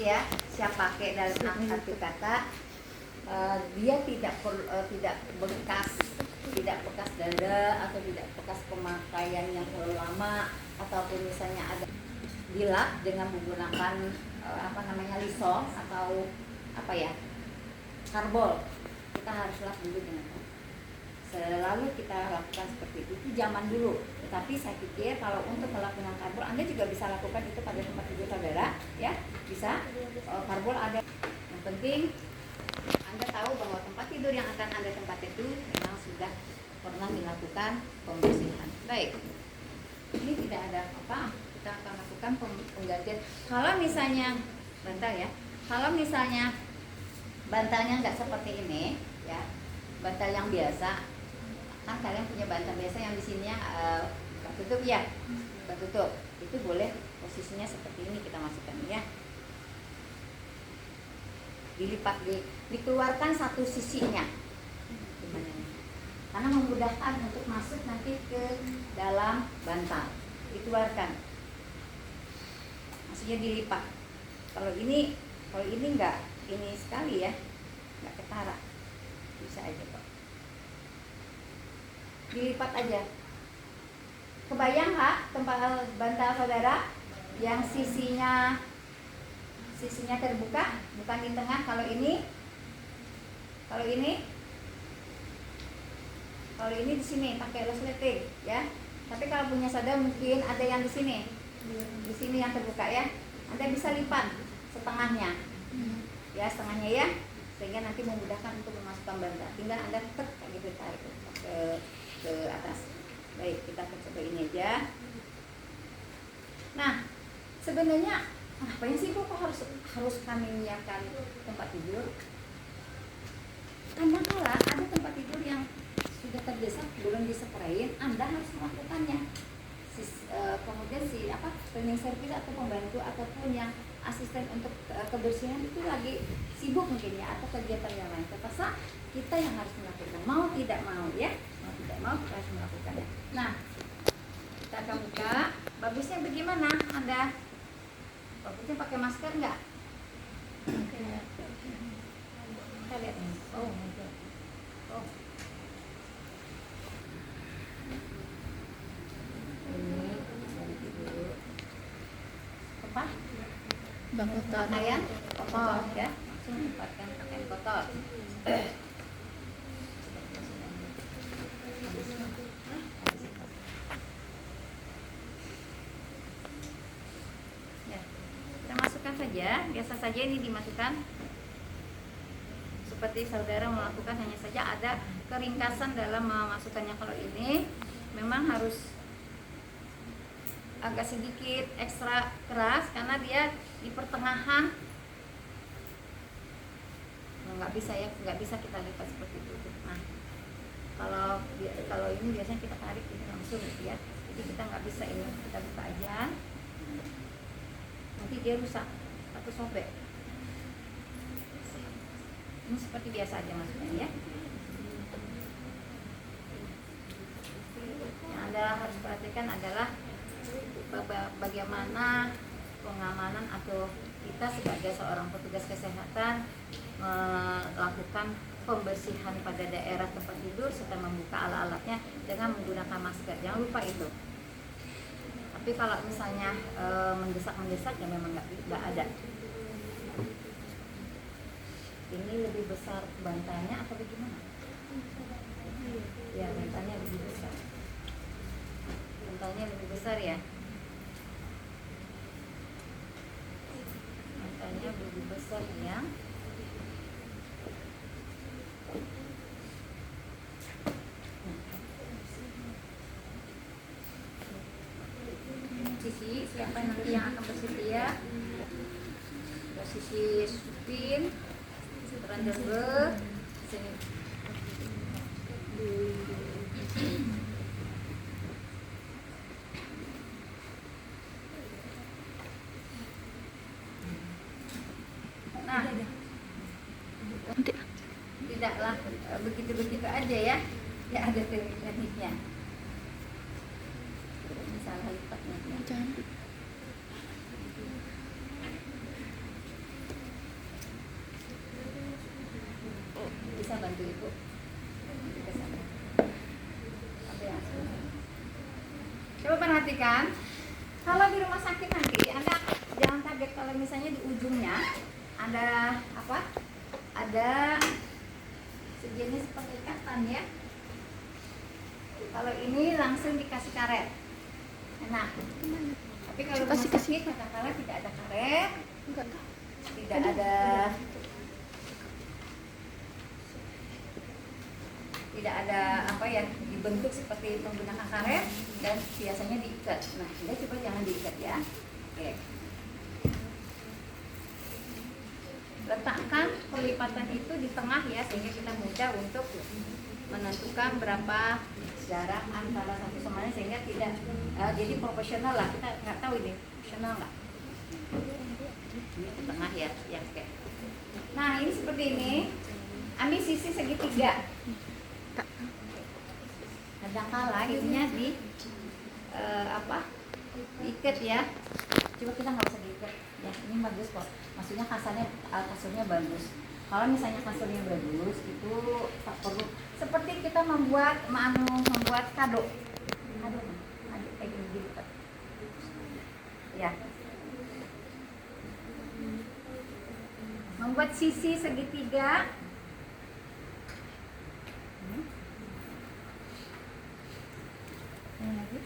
ya, saya pakai dalam arti kata dia tidak bekas dada atau tidak bekas pemakaian yang terlalu lama, ataupun misalnya ada dilap dengan menggunakan lisol atau karbol. Kita harus lap dulu dengan karbol. Selalu kita lakukan seperti itu zaman dulu. Tetapi saya pikir kalau untuk melakukan karbol, Anda juga bisa lakukan itu pada tempat tidur saudara, ya bisa. Karbol ada. Yang penting Anda tahu bahwa tempat tidur yang akan Anda tempati itu memang sudah pernah dilakukan pembersihan. Baik, ini tidak ada apa, kita akan lakukan penggantian. Kalau misalnya bantal ya, kalau misalnya bantalnya nggak seperti ini ya, bantal yang biasa, kan kalian punya bantal biasa yang di sininya tutup ya, tutup, itu boleh posisinya seperti ini kita masukkan ya, dilipat, dikeluarkan satu sisinya, karena memudahkan untuk masuk nanti ke dalam bantal, dikeluarkan, maksudnya dilipat. Kalau ini enggak, ini sekali ya, enggak ketara, bisa aja kok, dilipat aja. Kebayang Kak tempat bantal saudara yang sisinya terbuka, bukan di tengah. Kalau ini di sini pakai resleting ya. Tapi kalau punya saudara mungkin ada yang di sini yang terbuka ya. Anda bisa lipat setengahnya, ya setengahnya ya, sehingga nanti memudahkan untuk memasukkan bantal. Tinggal Anda kayak gitu, tarik ke atas. Baik, kita coba ini aja. Nah, sebenarnya ngapain sih kok harus kami menyiapkan tempat tidur? Karena kalau ada tempat tidur yang sudah terdesak belum disprayin, Anda harus melakukannya. Kemudian cleaning service atau pembantu ataupun yang asisten untuk kebersihan itu lagi sibuk mungkin ya, atau kegiatan yang lain. Terpaksa kita yang harus melakukan, mau tidak mau ya, kita harus melakukannya. Nah, kita akan buka. Bagusnya bagaimana Anda? Bagusnya pakai masker nggak? Kita lihat. Oh. Ini dari tidur. Apa? Pakaian kotor ya. Langsung tempatkan pakaian kotor. Saja, biasa saja ini dimasukkan seperti saudara melakukan, hanya saja ada keringkasan dalam memasukkannya. Kalau ini memang harus agak sedikit ekstra keras karena dia di pertengahan, nggak bisa kita lipat seperti itu. Nah, kalau ini biasanya kita tarik ini langsung gitu ya, jadi kita nggak bisa ini, kita buka aja, nanti dia rusak atau sobek. Ini seperti biasa aja masuknya ya. Yang Anda harus perhatikan adalah bagaimana pengamanan atau kita sebagai seorang petugas kesehatan melakukan pembersihan pada daerah tempat tidur serta membuka alat-alatnya dengan menggunakan masker. Jangan lupa itu. Tapi kalau misalnya mendesak ya memang nggak ada. Ini lebih besar bantalnya atau bagaimana? Ya, bantalnya lebih besar. Bantalnya lebih besar ya. Bantalnya lebih besar ya. Sisi siapa nanti yang akan bersedia? Sisi supin, underwear, sini. Nah, tidaklah begitu-begitu aja ya. Ya ada tekniknya. Salah lipatnya. ibu-ibu ke sana. Coba perhatikan, kalau di rumah sakit nanti Anda jangan kaget kalau misalnya di ujungnya ada apa? Ada sejenis pengikatan ya. Kalau ini langsung dikasih karet. Nah, tapi kalau rumah sakit kadang-kadang tidak ada karet, tidak ada apa ya dibentuk seperti menggunakan karet dan biasanya diikat. Nah, Anda coba jangan diikat ya. Oke. Letakkan pelipatan itu di tengah ya sehingga kita mudah untuk menentukan berapa jarak antara satu sama lain sehingga tidak jadi proporsional lah. Kita nggak tahu ini proporsional nggak. Ini ke tengah ya, oke. Nah ini seperti ini. Ambil sisi segitiga. Kadang-kala ininya di diikat ya. Coba kita nggak usah diikat. Ya ini bagus kok. Maksudnya kasurnya bagus. Kalau misalnya kasurnya bagus itu tak perlu. Seperti kita membuat kado kayak gini dilipat. Ya. Membuat sisi segitiga. Ini lagi.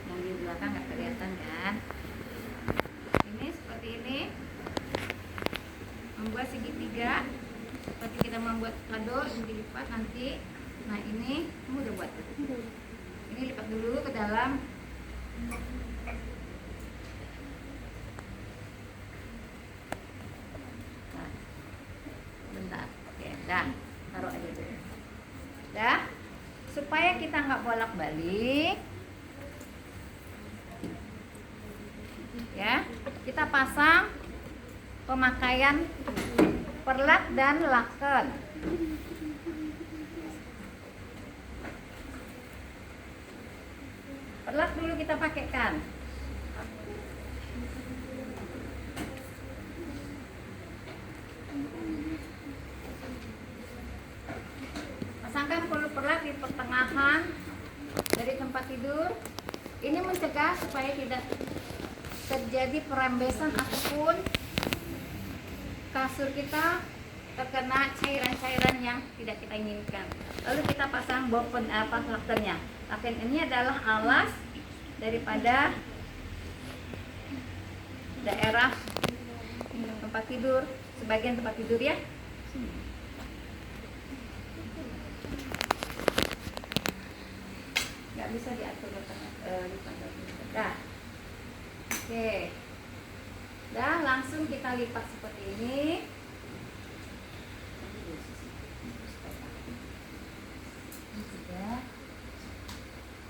Yang di belakang nggak kelihatan kan? Ini seperti ini. Membuat segitiga. Seperti kita membuat kado yang dilipat nanti. Nah ini kamu udah buat. Ini lipat dulu ke dalam. Nah, bentar. Oke, dah. Taruh aja dulu. Dah. Supaya kita nggak bolak-balik. Ya, kita pasang pemakaian perlat dan laken. Perlat dulu kita pakaikan. Pasangkan perlat di pertengahan dari tempat tidur. Ini mencegah supaya tidak terjadi perembesan ataupun kasur kita terkena cairan-cairan yang tidak kita inginkan. Lalu kita pasang lakennya. Laken ini adalah alas daripada daerah tempat tidur, sebagian tempat tidur ya. Nggak bisa diatur dah. Oke. Dah, langsung kita lipat seperti ini.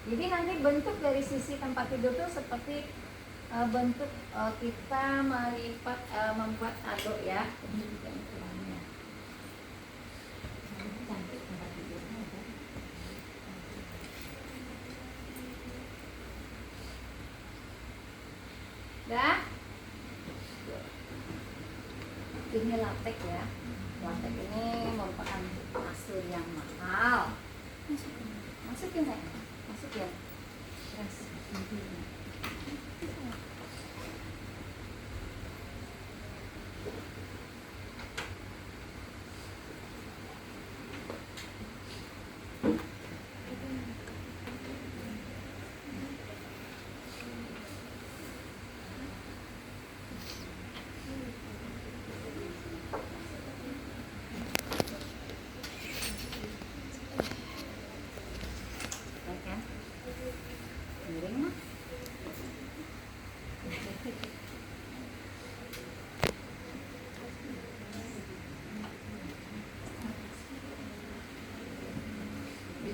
Jadi nanti bentuk dari sisi tempat tidur itu seperti bentuk kita melipat membuat kado ya. Dah. Ini latek ya. Latek ini merupakan kasur yang mahal. Masukin saya. Masukin. Terus.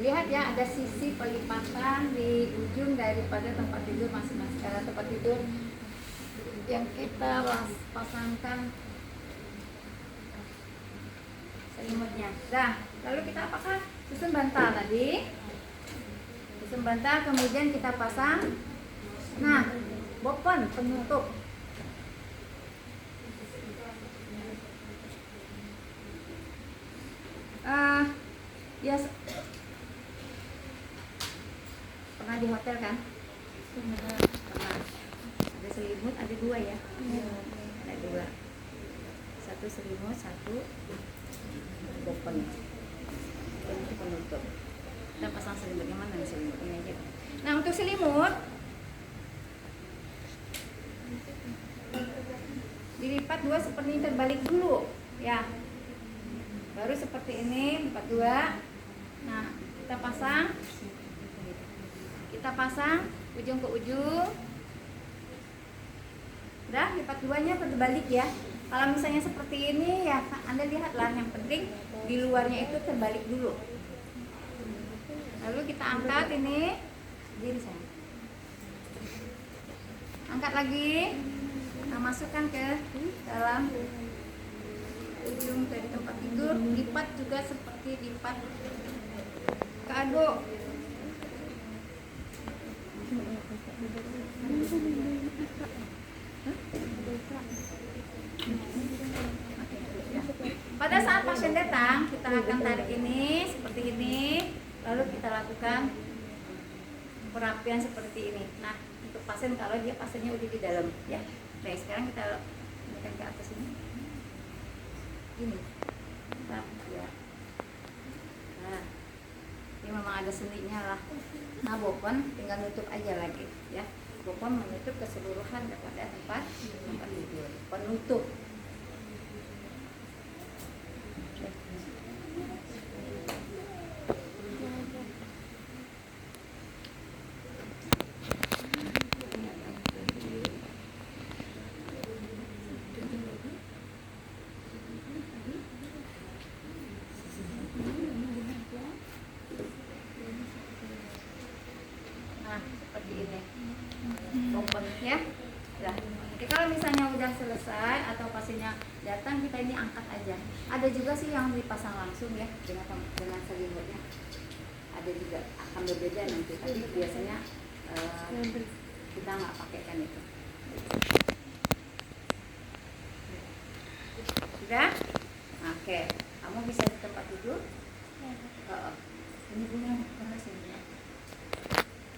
Lihat ya, ada sisi pelipatan di ujung daripada tempat tidur masing-masing. Tempat tidur yang kita pasangkan selimutnya. Nah, lalu kita apakah susun bantal tadi? Susun bantal, kemudian kita pasang. Nah, Bopen penutup. Ya pernah di hotel kan? Pernah. Ada selimut, ada dua ya? Ada dua. Satu selimut, satu bopen. Itu penutup. Kita pasang selimutnya mana nih, selimutnya aja. Nah untuk selimut dilipat 2/4 terbalik dulu ya, baru seperti ini lipat 2. Nah kita pasang ujung ke ujung. Udah lipat 2-nya terbalik ya. Kalau misalnya seperti ini ya Anda lihatlah, yang penting di luarnya itu terbalik dulu. Lalu kita angkat ini, berdiri sayang. Angkat lagi. Nah, masukkan ke dalam ujung dari tempat tidur. Lipat juga seperti lipat kado. Pada saat pasien datang, kita akan tarik ini seperti ini, lalu kita lakukan perapian seperti ini. Nah, untuk pasien kalau dia pasiennya udah di dalam, ya. Nah, sekarang kita naikkan ke atas ini. Ini, ya. Nah, ini memang ada sendinya lah. Nah, bopen tinggal nutup aja lagi, ya. Bopen menutup keseluruhan daripada tempat tidur. Penutup. Nah, seperti ini. Bopen ya. Nah, jadi kalau misalnya udah selesai atau pasiennya datang, kita ini angkat aja. Ada juga sih yang dipasang langsung ya dengan selimutnya. Ada juga, akan berbeda nanti. Tapi biasanya kita nggak pakaikan itu.